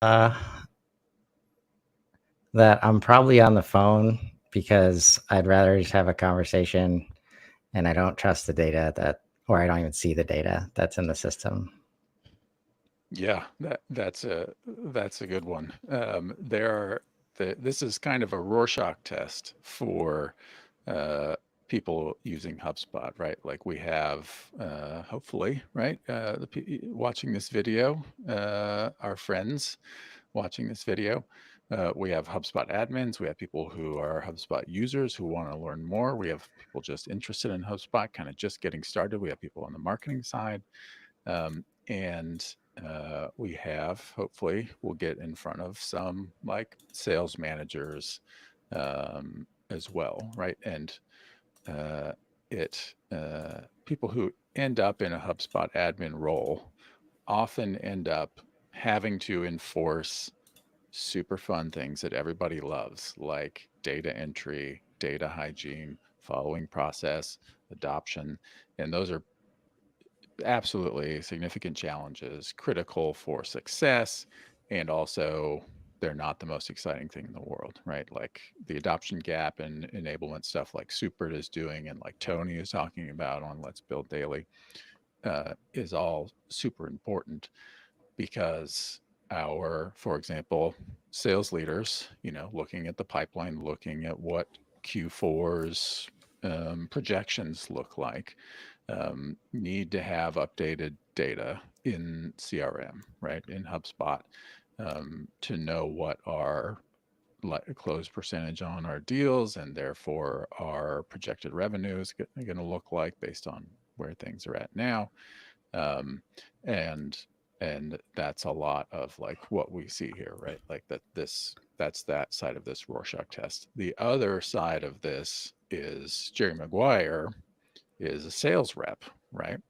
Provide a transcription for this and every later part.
Uh, that I'm probably on the phone because I'd rather just have a conversation and I don't trust the data or I don't even see the data that's in the system. Yeah, that's a good one. This is kind of a Rorschach test for uh, people using HubSpot, right? Like we have, hopefully, right, watching this video, our friends watching this video. We have HubSpot admins. We have people who are HubSpot users who want to learn more. We have people just interested in HubSpot, kind of just getting started. We have people on the marketing side. And we have, hopefully, we'll get in front of some like sales managers as well, right? And uh, people who end up in a HubSpot admin role often end up having to enforce super fun things that everybody loves, like data entry, data hygiene, following process, adoption. And those are absolutely significant challenges, critical for success, and also they're not the most exciting thing in the world, right? Like the adoption gap and enablement stuff like Supert is doing and like Tony is talking about on Let's Build Daily is all super important because for example, sales leaders, looking at the pipeline, looking at what Q4's projections look like, need to have updated data in CRM, right, in HubSpot, to know what our close percentage on our deals and therefore our projected revenue is going to look like based on where things are at now. um, and and that's a lot of like what we see here, right? Like that's that side of this Rorschach test. The other side of this is Jerry Maguire is a sales rep, right?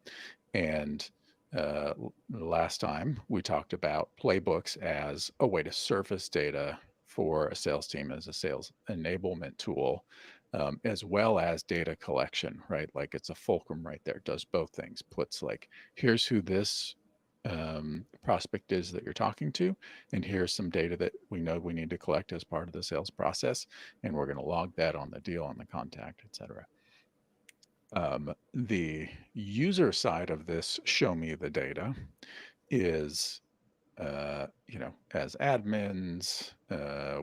And uh, last time we talked about playbooks as a way to surface data for a sales team as a sales enablement tool, as well as data collection, right? Like it's a fulcrum right there, does both things, puts like, here's who this prospect is that you're talking to, and here's some data that we know we need to collect as part of the sales process, and we're going to log that on the deal, on the contact, etc. The user side of this show me the data is, as admins,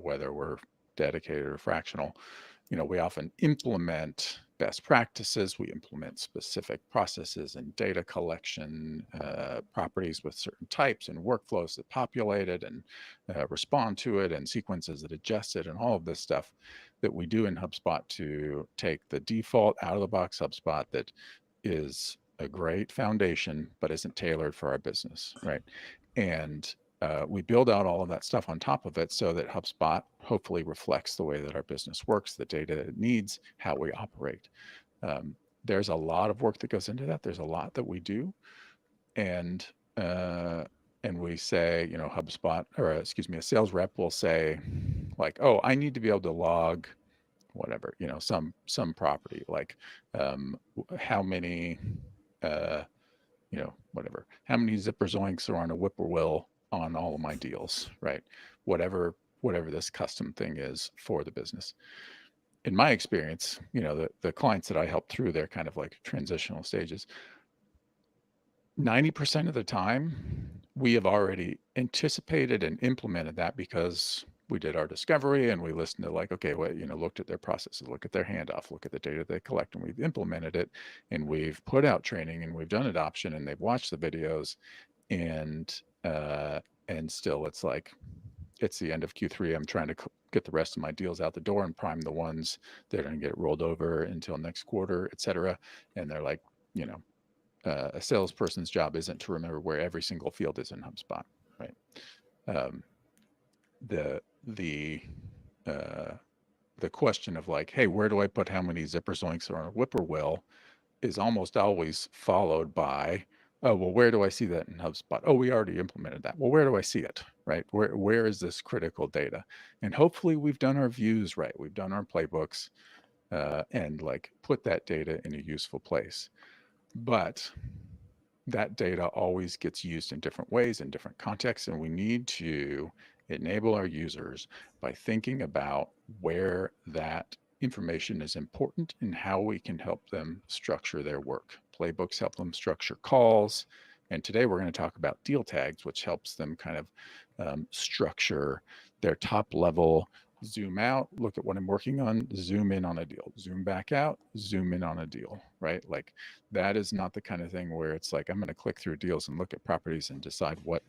whether we're dedicated or fractional, we often implement best practices. We implement specific processes and data collection properties with certain types and workflows that populate it and respond to it and sequences that adjust it and all of this stuff that we do in HubSpot to take the default out of the box HubSpot that is a great foundation, but isn't tailored for our business, right? And we build out all of that stuff on top of it so that HubSpot hopefully reflects the way that our business works, the data it needs, how we operate. Um, there's a lot of work that goes into that. There's a lot that we do, and uh, and we say, HubSpot, or excuse me, a sales rep will say, like, oh, I need to be able to log whatever, some property, like how many whatever, how many zipper zoinks are on a whippoorwill on all of my deals, right? Whatever this custom thing is for the business. In my experience, the clients that I help through their kind of like transitional stages, 90% of the time, we have already anticipated and implemented that because we did our discovery and we listened to like, okay, well, looked at their processes, look at their handoff, look at the data they collect, and we've implemented it and we've put out training and we've done adoption and they've watched the videos and uh and still it's like it's the end of Q3. I'm trying to get the rest of my deals out the door and prime the ones that are going to get rolled over until next quarter, et cetera. And they're like, you know, a salesperson's job isn't to remember where every single field is in HubSpot, right? Um, the the uh, the question of like, hey, where do I put how many zipper zoinks are on a whippoorwill is almost always followed by, oh, well, where do I see that in HubSpot? Oh, we already implemented that. Well, where do I see it, right? Where is this critical data? And hopefully we've done our views right. We've done our playbooks and like put that data in a useful place. But that data always gets used in different ways, in different contexts, and we need to enable our users by thinking about where that information is important and how we can help them structure their work. Playbooks help them structure calls. And today we're going to talk about deal tags, which helps them kind of structure their top level. Zoom out, look at what I'm working on, zoom in on a deal, zoom back out, zoom in on a deal, right? Like that is not the kind of thing where it's like, I'm going to click through deals and look at properties and decide what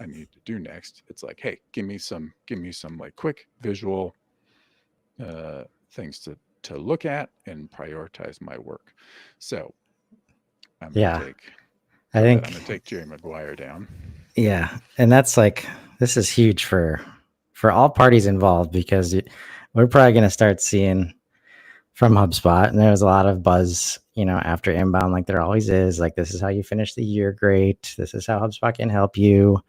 I need to do next. It's like, hey, give me some like quick visual things to look at and prioritize my work. So I'm going to take, I'm going to take Jerry Maguire down. Yeah. And that's like, this is huge for all parties involved, because we're probably going to start seeing from HubSpot, and there's a lot of buzz, after inbound, like there always is, like, this is how you finish the year great. This is how HubSpot can help you.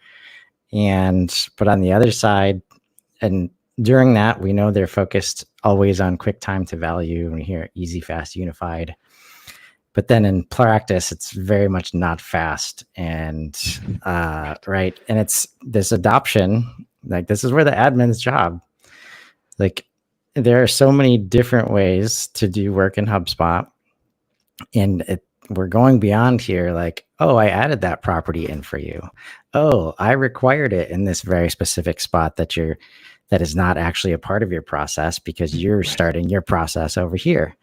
But on the other side, and during that, we know they're focused always on quick time to value, and we hear easy, fast, unified. But then in practice, it's very much not fast, and right. And it's this adoption, like this is where the admin's job. Like there are so many different ways to do work in HubSpot, and we're going beyond here. Like, oh, I added that property in for you. Oh, I required it in this very specific spot that is not actually a part of your process, because you're starting your process over here.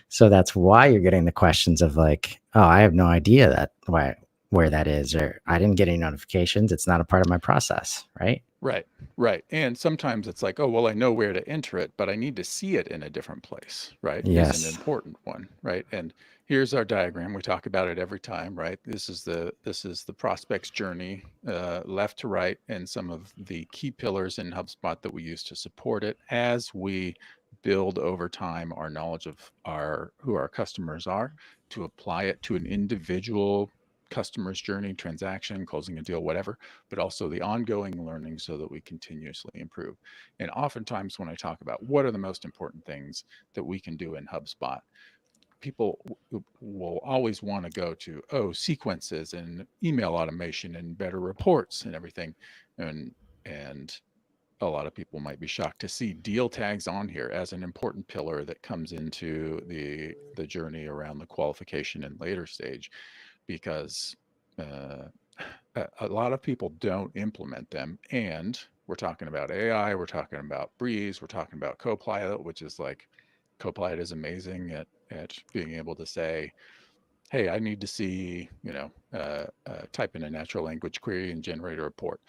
So that's why you're getting the questions of like, oh, I have no idea where that is, or I didn't get any notifications. It's not a part of my process, right? Right. And sometimes it's like, oh, well, I know where to enter it, but I need to see it in a different place, right? Yes. Is an important one, right? And here's our diagram. We talk about it every time, right? This is the prospect's journey, left to right, and some of the key pillars in HubSpot that we use to support it as we build over time our knowledge of who our customers are, to apply it to an individual customer's journey, transaction, closing a deal, whatever, but also the ongoing learning so that we continuously improve. And oftentimes when I talk about what are the most important things that we can do in HubSpot, people will always want to go to, sequences and email automation and better reports and everything. And a lot of people might be shocked to see deal tags on here as an important pillar that comes into the journey around the qualification and later stage, because a lot of people don't implement them. And we're talking about AI, we're talking about Breeze, we're talking about Copilot, which is like, Copilot is amazing at being able to say, hey, I need to see, type in a natural language query and generate a report.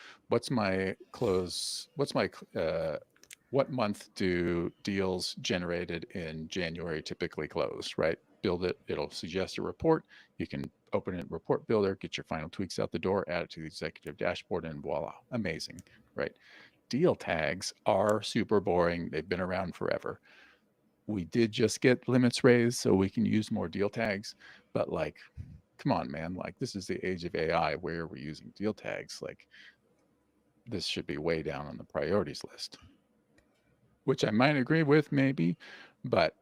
What month do deals generated in January typically close, right? Build it, it'll suggest a report. You can open it in Report Builder, get your final tweaks out the door, add it to the executive dashboard, and voila, amazing, right? Deal tags are super boring. They've been around forever. We did just get limits raised so we can use more deal tags, but like, come on, man, like this is the age of AI where we're using deal tags. Like this should be way down on the priorities list, which I might agree with maybe, but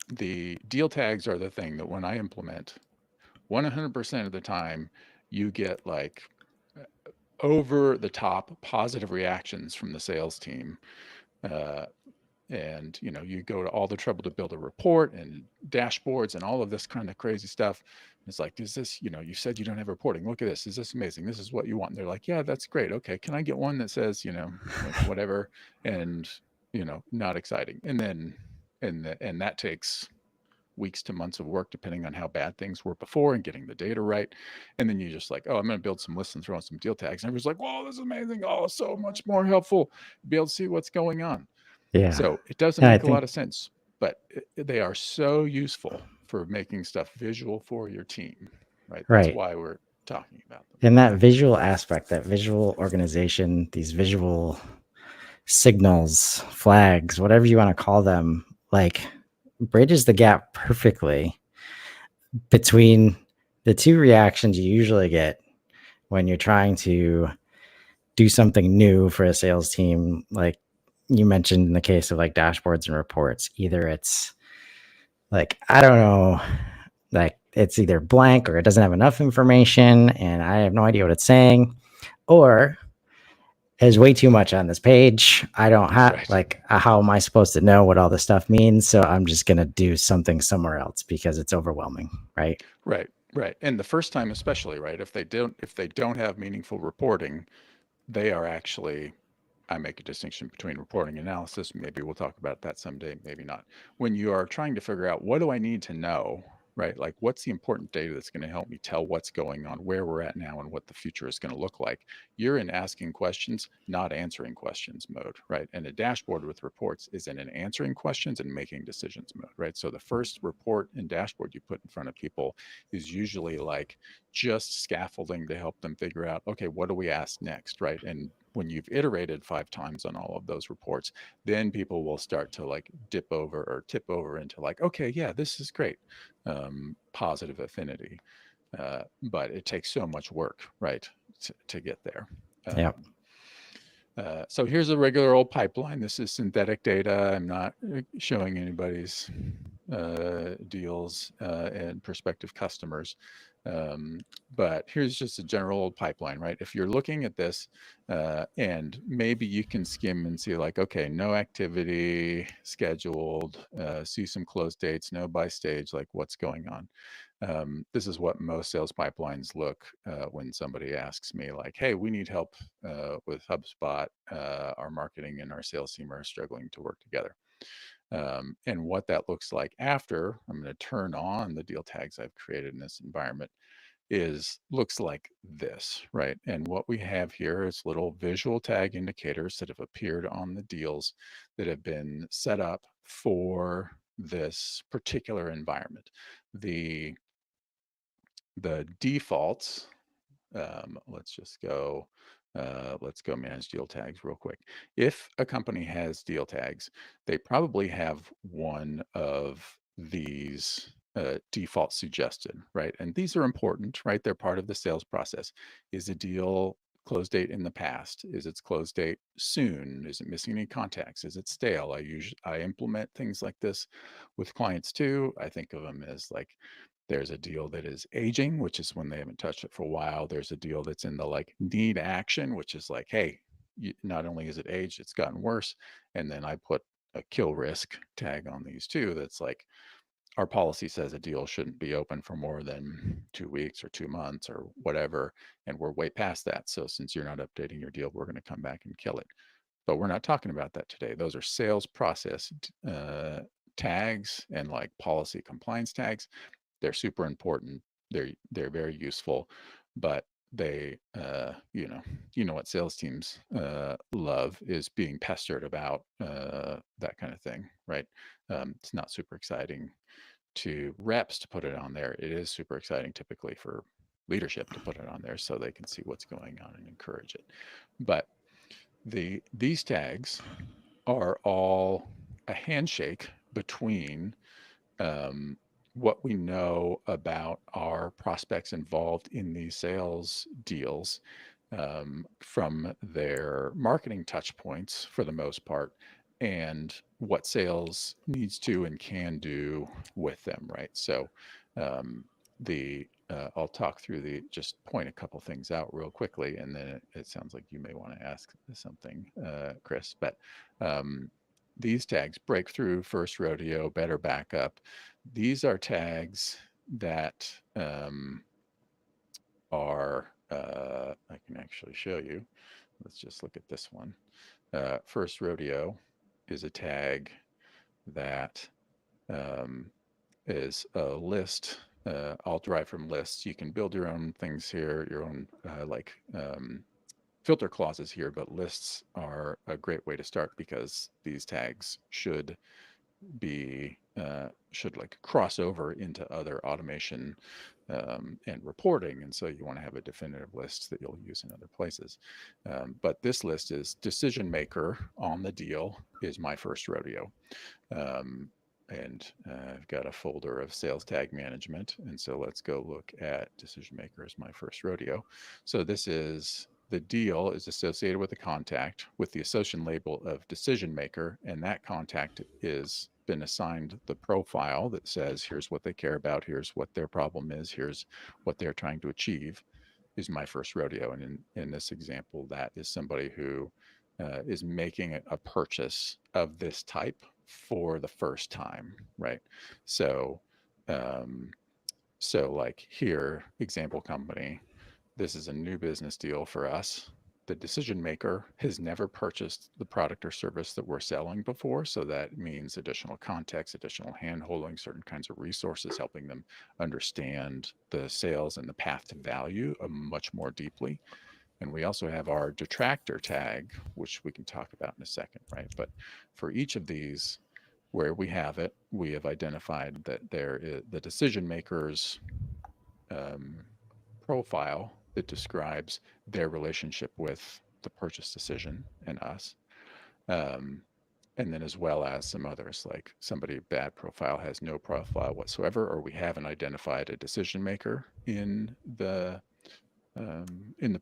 the deal tags are the thing that when I implement, 100% of the time you get like over the top positive reactions from the sales team. And you go to all the trouble to build a report and dashboards and all of this kind of crazy stuff. It's like, is this, you said you don't have reporting, look at this, is this amazing, this is what you want? And they're like, yeah, that's great, okay, can I get one that says like whatever? And not exciting. And then and that takes weeks to months of work depending on how bad things were before and getting the data right. And then you just like, oh, I'm going to build some lists and throw in some deal tags, and everyone's like, whoa, this is amazing, oh, so much more helpful, be able to see what's going on. Yeah. So it doesn't make a lot of sense, but they are so useful for making stuff visual for your team, right? That's why we're talking about them. And that visual aspect, that visual organization, these visual signals, flags, whatever you want to call them, like bridges the gap perfectly between the two reactions you usually get when you're trying to do something new for a sales team. Like you mentioned in the case of like dashboards and reports, either it's like, I don't know, like it's either blank or it doesn't have enough information and I have no idea what it's saying, or there's way too much on this page. I don't have Right. like how am I supposed to know what all this stuff means? So I'm just gonna do something somewhere else because it's overwhelming, right? Right. Right. And the first time especially, right? If they don't have meaningful reporting, they are actually, I make a distinction between reporting and analysis. Maybe we'll talk about that someday, maybe not. When you are trying to figure out what do I need to know, right? Like what's the important data that's going to help me tell what's going on, where we're at now, and what the future is going to look like. You're in asking questions, not answering questions mode, right? And a dashboard with reports is in an answering questions and making decisions mode, right? So the first report and dashboard you put in front of people is usually like just scaffolding to help them figure out, okay, what do we ask next, right? And when you've iterated 5 times on all of those reports, then people will start to like dip over or tip over into like, okay, yeah, this is great. Positive affinity. But it takes so much work, right, to get there. Yeah. So here's a regular old pipeline. This is synthetic data. I'm not showing anybody's deals and prospective customers. Um, but here's just a general old pipeline, right? If you're looking at this and maybe you can skim and see like, okay, no activity scheduled, see some close dates, no by stage, like what's going on. This is what most sales pipelines look when somebody asks me like, hey, we need help with HubSpot. Our marketing and our sales team are struggling to work together. And what that looks like after I'm going to turn on the deal tags I've created in this environment is looks like this, right? And what we have here is little visual tag indicators that have appeared on the deals that have been set up for this particular environment. The the defaults, let's go manage deal tags real quick. If a company has deal tags, they probably have one of these default suggested, right? And these are important, right? They're part of the sales process. Is a deal close date in the past? Is its close date soon? Is it missing any contacts? Is it stale? I implement things like this with clients too. I think of them as like there's a deal that is aging, which is when they haven't touched it for a while. There's a deal that's in the like need action, which is like, hey, not only is it aged, it's gotten worse. And then I put a kill risk tag on these too. That's like our policy says a deal shouldn't be open for more than 2 weeks or 2 months or whatever. And we're way past that. So since you're not updating your deal, we're going to come back and kill it. But we're not talking about that today. Those are sales process tags and like policy compliance tags. They're super important. They're very useful, but they you know what sales teams love is being pestered about that kind of thing, right? It's not super exciting to reps to put it on there. It is super exciting typically for leadership to put it on there so they can see what's going on and encourage it. But these tags are all a handshake between um, what we know about our prospects involved in these sales deals from their marketing touch points for the most part, and what sales needs to and can do with them, right? So the I'll talk through just point a couple things out real quickly, and then it sounds like you may want to ask something, Chris. But these tags, breakthrough, first rodeo, better backup, these are tags that I can actually show you. Let's just look at this one. First rodeo is a tag that um, is a list, all derived from lists. You can build your own things here, your own filter clauses here, but lists are a great way to start because these tags should like cross over into other automation and reporting. And so you want to have a definitive list that you'll use in other places. But this list is decision maker on the deal is my first rodeo. Um, and I've got a folder of sales tag management. And so let's go look at decision maker as my first rodeo. So this is the deal is associated with a contact with the association label of decision maker, and that contact is been assigned the profile that says here's what they care about, here's what their problem is, here's what they're trying to achieve, is my first rodeo. And in this example, that is somebody who is making a purchase of this type for the first time, right? So, um, so like here, example company, this is a new business deal for us. The decision maker has never purchased the product or service that we're selling before. So that means additional context, additional hand holding, certain kinds of resources, helping them understand the sales and the path to value much more deeply. And we also have our detractor tag, which we can talk about in a second, right? But for each of these, where we have it, we have identified that there is the decision maker's um, profile that describes their relationship with the purchase decision and us. Um, and then as well as some others, like somebody bad profile has no profile whatsoever, or we haven't identified a decision maker in the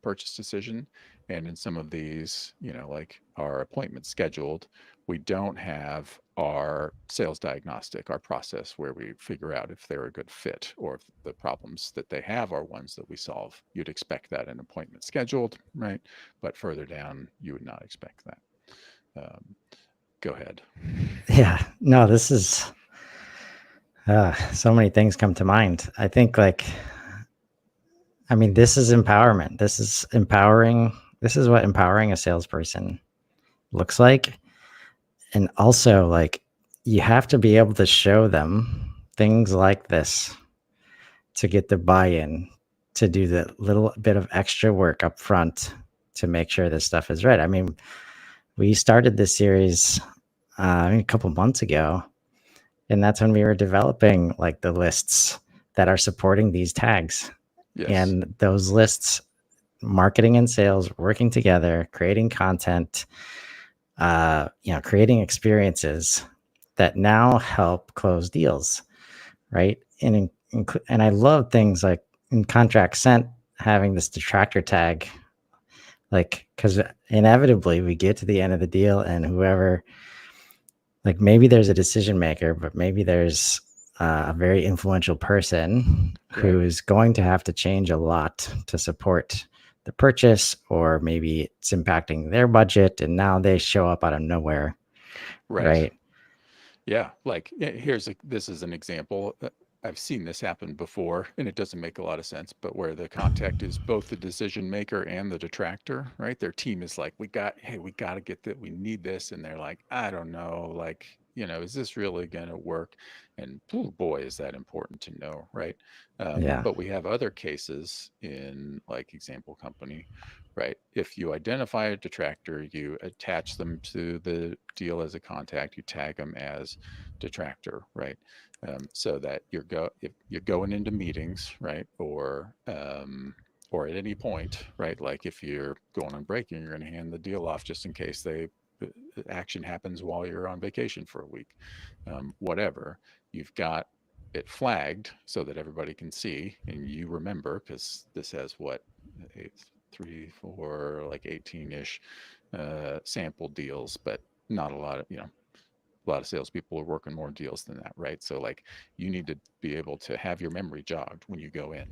purchase decision. And in some of these, like our appointment scheduled, we don't have our sales diagnostic, our process where we figure out if they're a good fit or if the problems that they have are ones that we solve. You'd expect that in appointment scheduled, right? But further down, you would not expect that. Um, Go ahead. Yeah. No, this is so many things come to mind. I think this is empowerment. This is empowering. This is what empowering a salesperson looks like. And also, you have to be able to show them things like this to get the buy-in, to do the little bit of extra work up front to make sure this stuff is right. I mean, we started this series a couple months ago, and that's when we were developing like the lists that are supporting these tags. Yes. And those lists, marketing and sales working together, creating content, creating experiences that now help close deals, right? And I love things like in contract sent having this detractor tag, like because inevitably we get to the end of the deal and whoever, like maybe there's a decision maker, but maybe there's a very influential person who Right. is going to have to change a lot to support the purchase, or maybe it's impacting their budget and now they show up out of nowhere, Right. right? Yeah, like this is an example. I've seen this happen before, and it doesn't make a lot of sense, but where the contact is both the decision maker and the detractor, right? Their team is like, hey, we got to get that, we need this. And they're like, I don't know, like, is this really going to work? And oh boy, is that important to know, right? Yeah. But we have other cases in like example company, right? If you identify a detractor, you attach them to the deal as a contact, you tag them as detractor, right? So that if you're going into meetings, right, or at any point, right, like if you're going on break and you're going to hand the deal off just in case action happens while you're on vacation for a week, whatever, you've got it flagged so that everybody can see and you remember, because this has what, eight, 3, 4, like 18-ish sample deals, but not a lot of, a lot of salespeople are working more deals than that, right? So like you need to be able to have your memory jogged when you go in.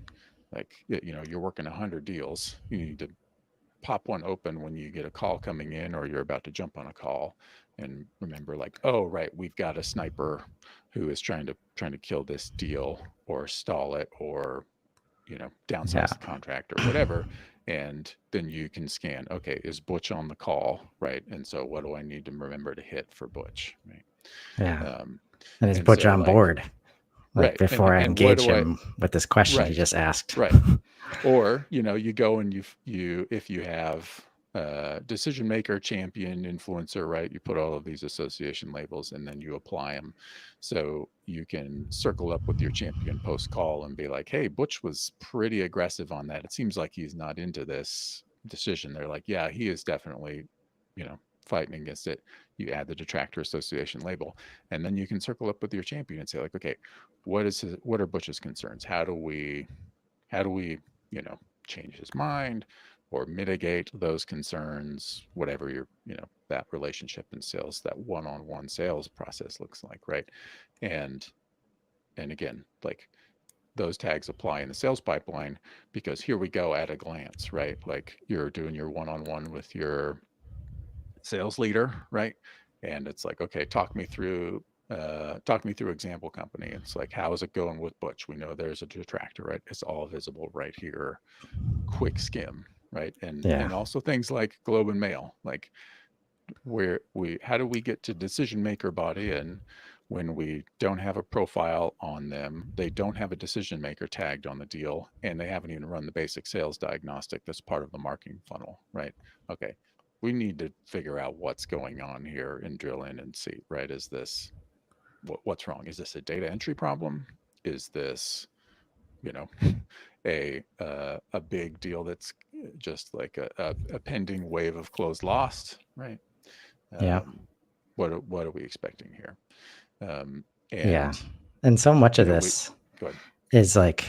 Like, you're working 100 deals. You need to pop one open when you get a call coming in or you're about to jump on a call, and remember like, oh right, we've got a sniper who is trying to kill this deal or stall it, or downsize Yeah. the contract or whatever. And then you can scan, okay, is Butch on the call, right? And so what do I need to remember to hit for Butch, right? Yeah. um, And it's and Butch so on like, board, like right, before I and what engage do I, him with this question he right, just asked. right. Or you go and if you have decision maker, champion, influencer, right, you put all of these association labels and then you apply them. So you can circle up with your champion post call and be like, hey, Butch was pretty aggressive on that, it seems like he's not into this decision. They're like, yeah, he is definitely fighting against it. You add the detractor association label, and then you can circle up with your champion and say like, okay, what are Butch's concerns? How do we you know change his mind? or mitigate those concerns, whatever your, that relationship in sales, that one-on-one sales process looks like, right? And again, like those tags apply in the sales pipeline because here we go at a glance, right? Like you're doing your one-on-one with your sales leader, right? And it's like, okay, talk me through example company. It's like, how is it going with Butch? We know there's a detractor, right? It's all visible right here. Quick skim, right? Yeah. And also things like Globe and Mail, like how do we get to decision maker body in when we don't have a profile on them, they don't have a decision maker tagged on the deal, and they haven't even run the basic sales diagnostic that's part of the marketing funnel, right? Okay, we need to figure out what's going on here and drill in and see, right? Is this what's wrong? Is this a data entry problem? Is this, you know, a big deal that's just like a pending wave of closed lost, right? Yeah. Um, what are we expecting here? Um, Yeah. and And so much of we this go ahead. is like,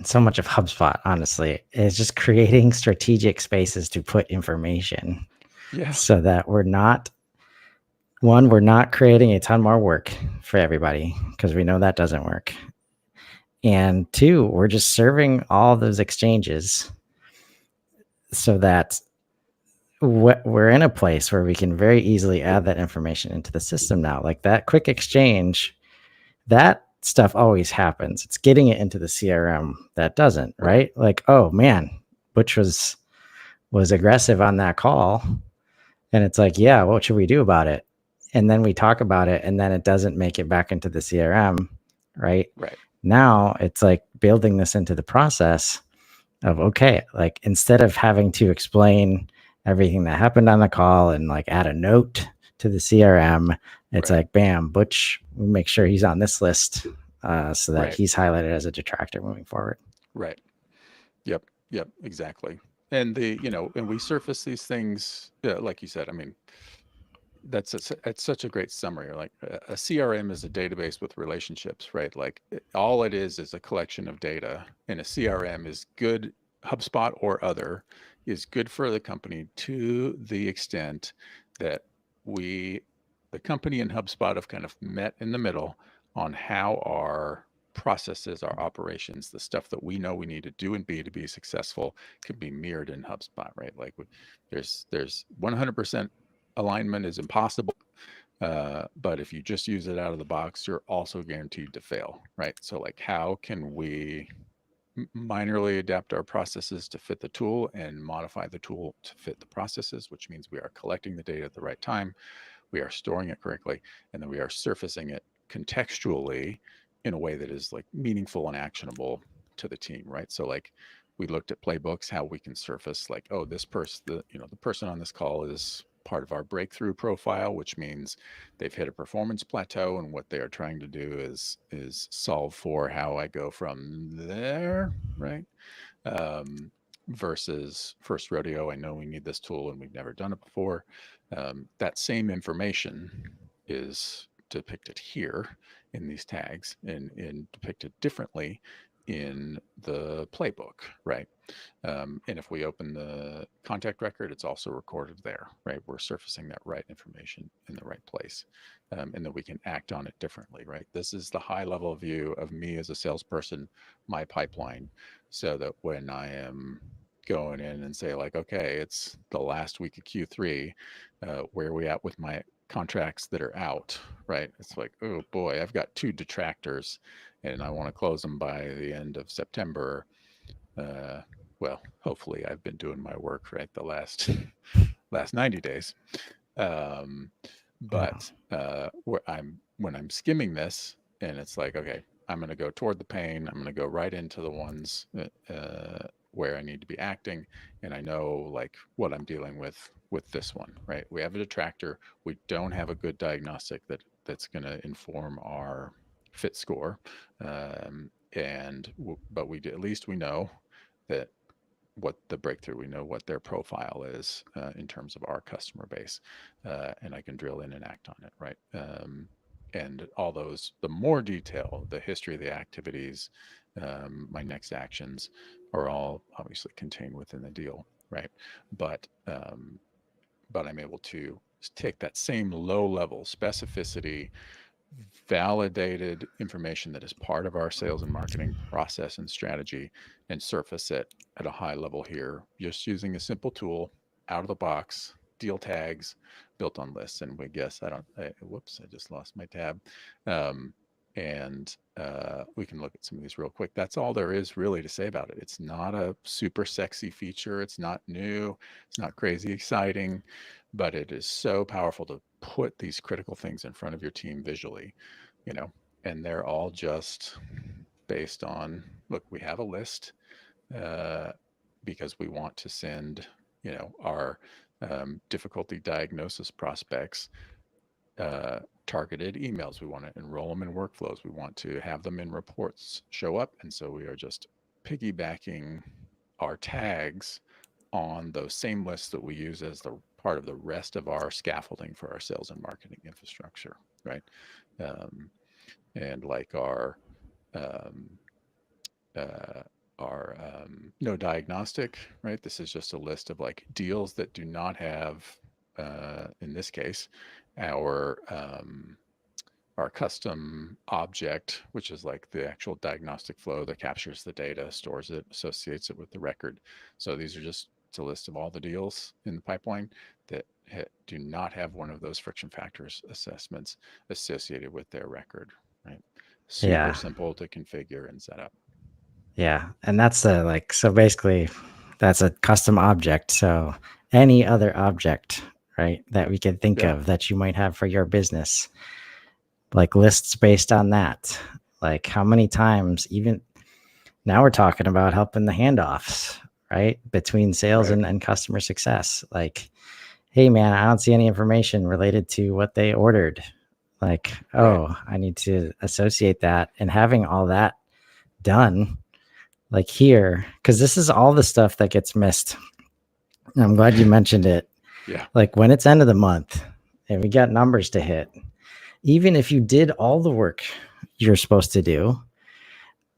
so much of HubSpot, honestly, is just creating strategic spaces to put information Yeah, so that we're not creating a ton more work for everybody because we know that doesn't work. And two, we're just serving all those exchanges so that we're in a place where we can very easily add that information into the system now. Like that quick exchange, that stuff always happens. It's getting it into the CRM that doesn't, right, right? Like, oh man, Butch was aggressive on that call. And it's like, yeah, what should we do about it? And then we talk about it and then it doesn't make it back into the CRM, right? right, Now it's like building this into the process of, okay, like instead of having to explain everything that happened on the call and like add a note to the CRM, it's right, like, bam, Butch, we make sure he's on this list so that right, he's highlighted as a detractor moving forward. right. Yep, yep, exactly. And and we surface these things, like you said. I mean, it's such a great summary. Like a CRM is a database with relationships, right? Like all it is a collection of data, and a CRM is good. HubSpot or other is good for the company to the extent that we, the company and HubSpot, have kind of met in the middle on how our processes, our operations, the stuff that we know we need to do and be to be successful, can be mirrored in HubSpot, right? Like there's 100% alignment is impossible. But if you just use it out of the box, you're also guaranteed to fail, right? So like, how can we minorly adapt our processes to fit the tool and modify the tool to fit the processes, which means we are collecting the data at the right time, we are storing it correctly, and then we are surfacing it contextually in a way that is like meaningful and actionable to the team, right? So like we looked at playbooks, how we can surface like, oh, this person, the person on this call is part of our breakthrough profile, which means they've hit a performance plateau, and what they are trying to do is solve for how I go from there, right? um, versus first rodeo. I know we need this tool and we've never done it before. That same information is depicted here in these tags and depicted differently in the playbook, right? And if we open the contact record, it's also recorded there, right? We're surfacing that right information in the right place, and then we can act on it differently, right? This is the high level view of me as a salesperson, my pipeline, so that when I am going in and say like, okay, it's the last week of Q3, where are we at with my contracts that are out, right? It's like, oh boy, I've got 2 detractors and I want to close them by the end of September. uh, well, hopefully I've been doing my work right the last 90 days. Um, Yeah. but when I'm skimming this, and it's like, okay, I'm going to go toward the pain. I'm going to go right into the ones where I need to be acting, and I know like what I'm dealing with this one. Right? We have a detractor. We don't have a good diagnostic that's going to inform our fit score, but at least we know that what the breakthrough, we know what their profile is in terms of our customer base, and I can drill in and act on it, right? And all those, the more detail, the history of the activities, my next actions are all obviously contained within the deal, right? But but I'm able to take that same low level specificity, validated information that is part of our sales and marketing process and strategy, and surface it at a high level here, just using a simple tool out of the box, deal tags built on lists. And we guess whoops, I just lost my tab. Um, and we can look at some of these real quick. That's all there is really to say about it. It's not a super sexy feature. It's not new. It's not crazy exciting, but it is so powerful to put these critical things in front of your team visually, you know, and they're all just based on, look, we have a list uh, because we want to send, our difficulty diagnosis prospects targeted emails. We want to enroll them in workflows. We want to have them in reports show up. And so we are just piggybacking our tags on those same lists that we use as the part of the rest of our scaffolding for our sales and marketing infrastructure, right? Um, and like um, uh, our no diagnostic, right? This is just a list of like deals that do not have, in this case, our our custom object, which is like the actual diagnostic flow that captures the data, stores it, associates it with the record. So these are just, it's a list of all the deals in the pipeline that do not have one of those friction factors assessments associated with their record, right? Super Yeah. simple to configure and set up. Yeah. And that's so basically that's a custom object. So any other object, right, that we could think Yeah. of that you might have for your business, like lists based on that. Like how many times, even now we're talking about helping the handoffs, right, between sales Right. and customer success. Like, hey, man, I don't see any information related to what they ordered. Like, Right. oh, I need to associate that, and having all that done, like here, because this is all the stuff that gets missed. And I'm glad you mentioned it. Yeah. Like when it's end of the month and we got numbers to hit, even if you did all the work you're supposed to do,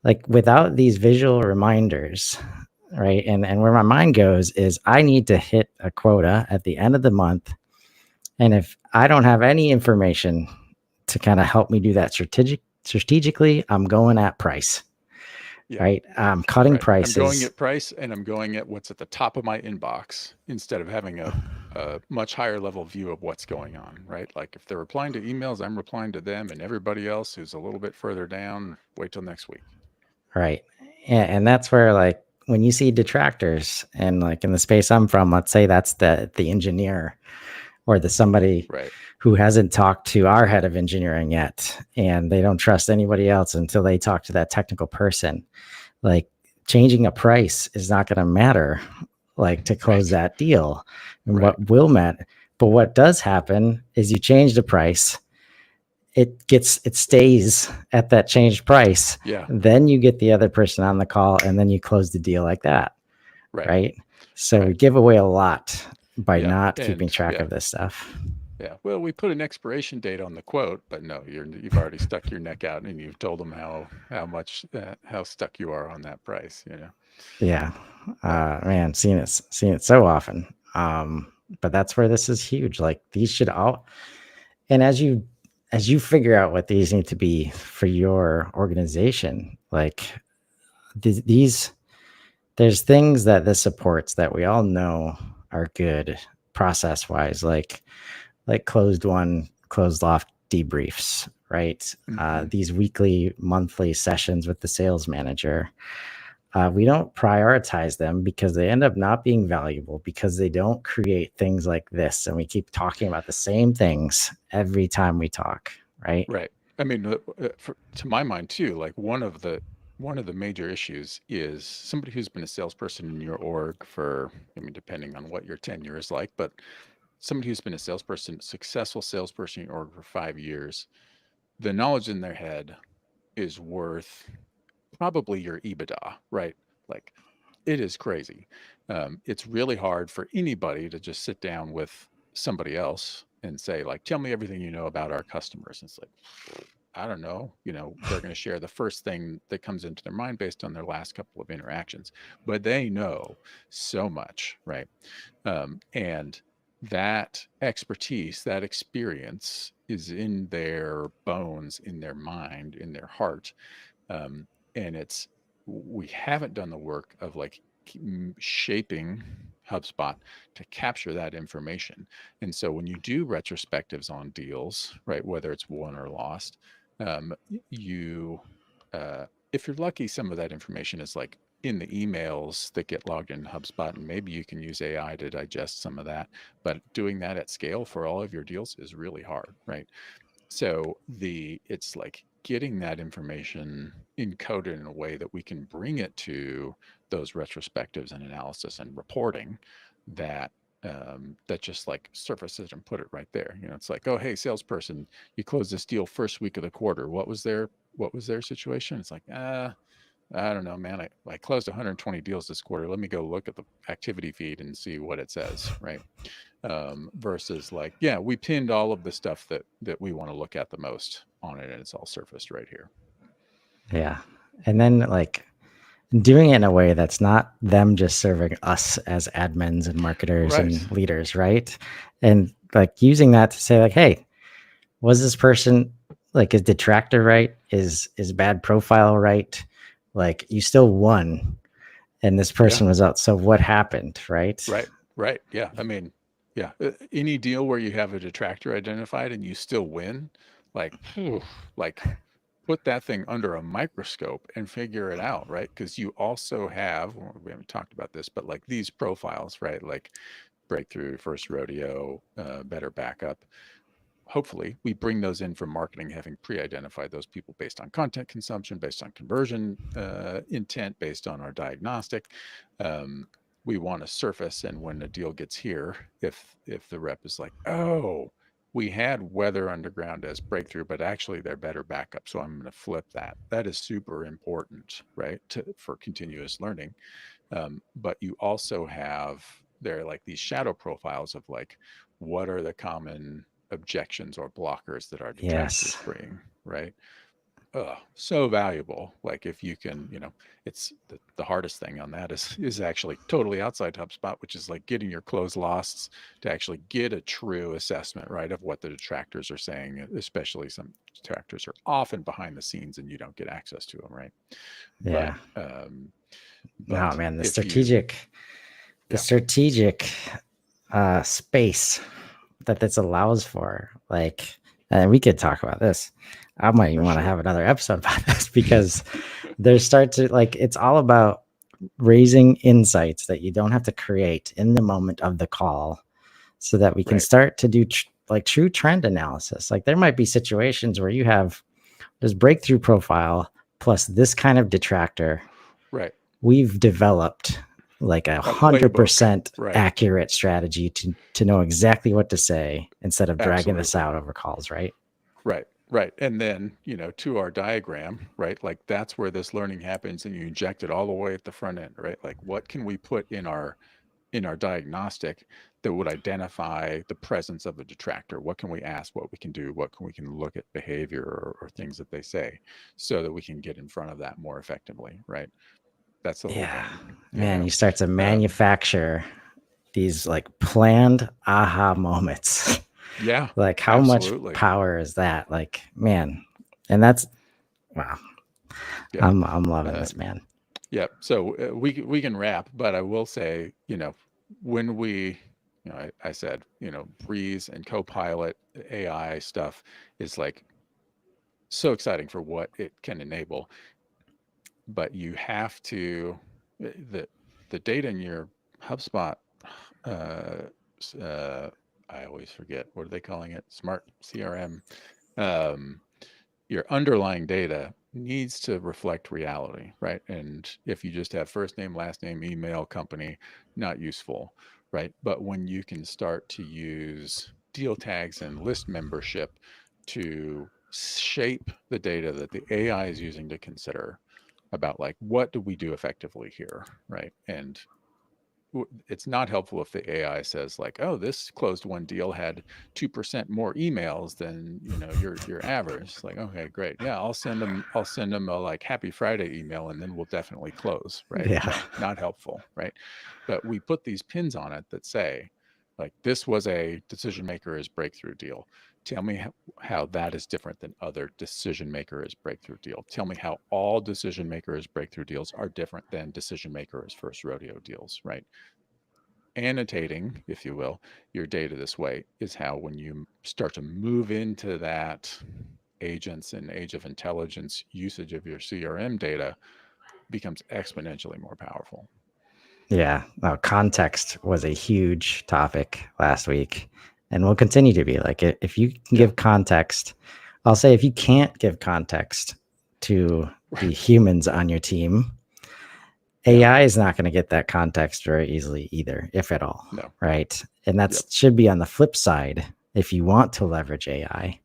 like without these visual reminders, right? And where my mind goes is I need to hit a quota at the end of the month. And if I don't have any information to kind of help me do that strategically, I'm going at price, Yeah. right? I'm cutting Right. I'm going prices. at price and I'm going at what's at the top of my inbox instead of having a much higher level view of what's going on, right? Like if they're replying to emails, I'm replying to them, and everybody else who's a little bit further down, wait till next week. Right. And that's where like when you see detractors and like in the space I'm from, let's say that's the engineer or the somebody Right. who hasn't talked to our head of engineering yet and they don't trust anybody else until they talk to that technical person. Like changing a price is not going to matter like to close Right. that deal. And Right. what will matter, but what does happen is you change the price, it stays at that changed price. Yeah. Then you get the other person on the call and then you close the deal like that. Right. Right. So we Right. give away a lot by Yeah. not keeping And track yeah. of this stuff. Yeah. Well, we put an expiration date on the quote, but no, you've already stuck your neck out and you've told them how much how stuck you are on that price, you know. Yeah. Yeah. Man, seen it so often. But that's where this is huge. Like these should all, and as you figure out what these need to be for your organization, like these there's things that this supports that we all know are good process wise, like closed off debriefs, right? Mm-hmm. These weekly, monthly sessions with the sales manager. We don't prioritize them because they end up not being valuable because they don't create things like this. And we keep talking about the same things every time we talk, right? Right. I mean, to my mind too, like one of the major issues is somebody who's been a salesperson in your org for, I mean, depending on what your tenure is like, but somebody who's been a salesperson, successful salesperson in your org for 5 years, the knowledge in their head is worth probably your EBITDA, right? Like it is crazy. It's really hard for anybody to just sit down with somebody else and say like, tell me everything you know about our customers. And it's like, I don't know, they're going to share the first thing that comes into their mind based on their last couple of interactions, but they know so much, right? And that expertise, that experience is in their bones, in their mind, in their heart. um, and we haven't done the work of like shaping HubSpot to capture that information. And so when you do retrospectives on deals, right, whether it's won or lost, um, you if you're lucky, some of that information is like in the emails that get logged in HubSpot, and maybe you can use AI to digest some of that. But doing that at scale for all of your deals is really hard, right? So it's like getting that information encoded in a way that we can bring it to those retrospectives and analysis and reporting that that just like surfaces and put it right there. It's like, oh, hey, salesperson, you closed this deal first week of the quarter. What was their situation? It's like, I don't know, man. I closed 120 deals this quarter. Let me go look at the activity feed and see what it says, right? Versus like, yeah, we pinned all of the stuff that we want to look at the most on it, and it's all surfaced right here. Yeah. And then like doing it in a way that's not them just serving us as admins and marketers Right. and leaders, right? And like using that to say like, hey, was this person like, is detractor right? Is bad profile right? Like you still won and this Yeah. person was out. So what happened, right? Right. Right. Yeah. I mean, yeah. Any deal where you have a detractor identified and you still win, like, phew, like put that thing under a microscope and figure it out, right? Because you also have, well, we haven't talked about this, but like these profiles, right? Like breakthrough, first rodeo, better backup. Hopefully we bring those in from marketing, having pre-identified those people based on content consumption, based on conversion intent, based on our diagnostic. um, we want to surface, and when a deal gets here, if the rep is like, oh, we had weather underground as breakthrough, but actually they're better backup, so I'm going to flip that. That is super important, right, for continuous learning. But you also have there are like these shadow profiles of like, what are the common objections or blockers that our detractors Yes. bring, right? So valuable. Like if you can, it's the hardest thing on that is actually totally outside HubSpot, which is like getting your close losts to actually get a true assessment, right, of what the detractors are saying. Especially some detractors are often behind the scenes and you don't get access to them, right? But Yeah. No, but man, if you, the yeah, strategic space that this allows for, like, and we could talk about this. I might even for want to sure. have another episode about this because there's start to like it's all about raising insights that you don't have to create in the moment of the call so that we can Right, start to do like true trend analysis. Like there might be situations where you have this breakthrough profile plus this kind of detractor. right. We've developed like a A playbook. 100% Right, accurate strategy to know exactly what to say instead of dragging this absolutely. out over calls, right? Right, right. And then, to our diagram, right? Like that's where this learning happens, and you inject it all the way at the front end, right? Like what can we put in our diagnostic that would identify the presence of a detractor? What can we ask? What we can do? What can we can look at behavior or things that they say so that we can get in front of that more effectively, right? That's the whole Yeah, game, man, you start to manufacture these like planned aha moments. Yeah, Like how much absolutely. power is that? Like, man, and that's wow. Yeah. I'm loving Uh, this, man. yeah. So we can wrap, but I will say, when I said, Breeze and Copilot AI stuff is like so exciting for what it can enable, but you have to the the data in your HubSpot. Uh, I always forget, what are they calling it? Smart CRM. Um, your underlying data needs to reflect reality, right? And if you just have first name, last name, email, company, not useful, right? But when you can start to use deal tags and list membership to shape the data that the AI is using to consider about like, what do we do effectively here, right? And it's not helpful if the AI says like, oh, this closed one deal had 2% more emails than, your average. It's like, okay, great. Yeah, I'll send them a like happy Friday email and then we'll definitely close, right? Yeah. No, not helpful, right? But we put these pins on it that say like, this was a decision maker's breakthrough deal. Tell me how that is different than other decision makers breakthrough deal. Tell me how all decision makers breakthrough deals are different than decision makers first rodeo deals, right? Annotating, if you will, your data this way is how, when you start to move into that agents and age of intelligence usage of your CRM data, becomes exponentially more powerful. Yeah. No, context was a huge topic last week and will continue to be. Like, if you can give context, I'll say if you can't give context to the humans on your team, AI is not going to get that context very easily either, if at all. No. Right. And that should be on the flip side. If you want to leverage AI,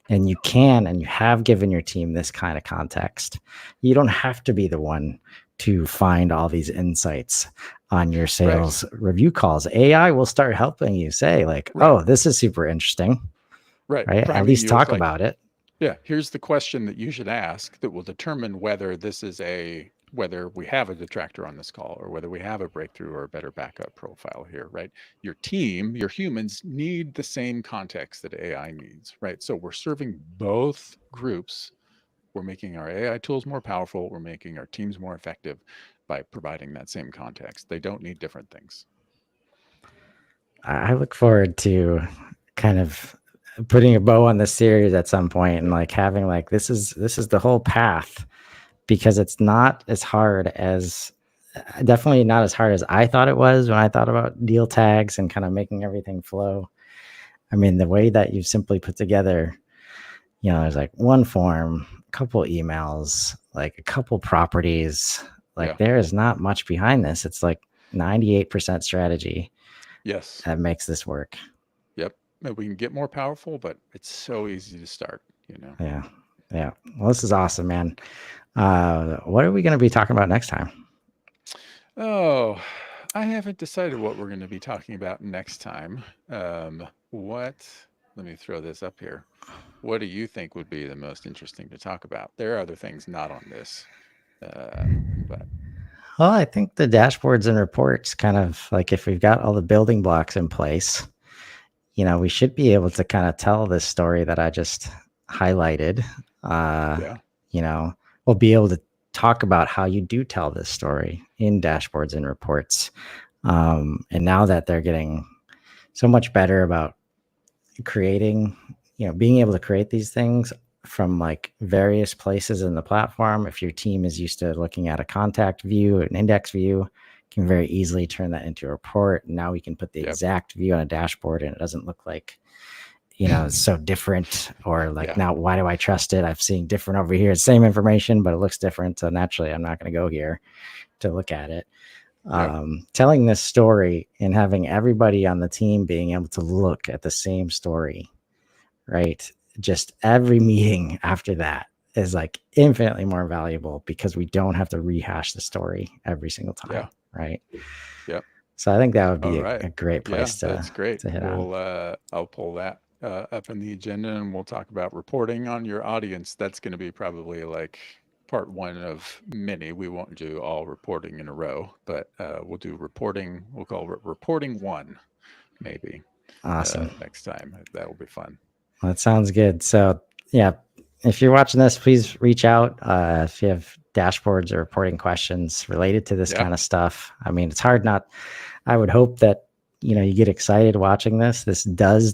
and you can, and you have given your team this kind of context, you don't have to be the one to find all these insights on your sales review calls. AI will start helping you say like, oh, this is super interesting. Right. At least talk about it. Yeah. Here's the question that you should ask that will determine whether whether we have a detractor on this call, or whether we have a breakthrough or a better backup profile here, right? Your team, your humans need the same context that AI needs, right? So we're serving both groups. We're making our AI tools more powerful. We're making our teams more effective by providing that same context. They don't need different things. I look forward to kind of putting a bow on this series at some point and like having like, this is the whole path, because it's not as hard as, definitely not as hard as I thought it was when I thought about deal tags and kind of making everything flow. I mean, the way that you've simply put together, there's like one form, a couple emails, like a couple properties, like there is not much behind this. It's like 98% strategy. Yes. That makes this work. Yep. We can get more powerful, but it's so easy to start, Yeah. Yeah. Well, this is awesome, man. What are we going to be talking about next time? Oh, I haven't decided what we're going to be talking about next time. Let me throw this up here. What do you think would be the most interesting to talk about? There are other things not on this, but. Well, I think the dashboards and reports kind of like, if we've got all the building blocks in place, we should be able to kind of tell this story that I just highlighted. We'll be able to talk about how you do tell this story in dashboards and reports. And now that they're getting so much better about creating, being able to create these things from like various places in the platform. If your team is used to looking at a contact view, an index view, can very easily turn that into a report. Now we can put the exact view on a dashboard and it doesn't look like, it's so different, or like, now why do I trust it? I've seen different over here. Same information, but it looks different. So naturally I'm not going to go here to look at it. Telling this story and having everybody on the team being able to look at the same story, right? Just every meeting after that is like infinitely more valuable, because we don't have to rehash the story every single time. Right. Yep. So I think that would be a great place to, that's great. to hit on. I'll pull that up in the agenda, and we'll talk about reporting on your audience. That's going to be probably like part one of many. We won't do all reporting in a row, but we'll do reporting. We'll call it reporting one, maybe. Awesome. Next time. That will be fun. Well, that sounds good. So yeah, if you're watching this, please reach out if you have dashboards or reporting questions related to this kind of stuff. I mean, it's hard not. I would hope that you get excited watching this. This does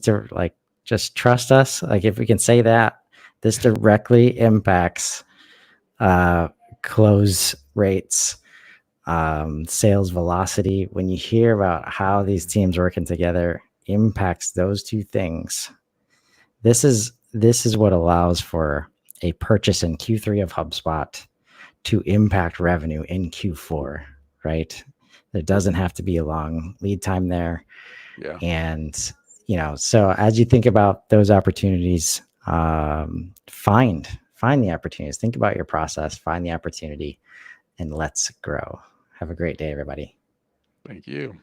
just trust us. Like, if we can say that, this directly impacts close rates, sales velocity. When you hear about how these teams working together impacts those two things, this is what allows for a purchase in Q3 of HubSpot to impact revenue in Q4, right? There doesn't have to be a long lead time there. Yeah. And, so as you think about those opportunities, find the opportunities, think about your process, find the opportunity, and let's grow. Have a great day, everybody. Thank you.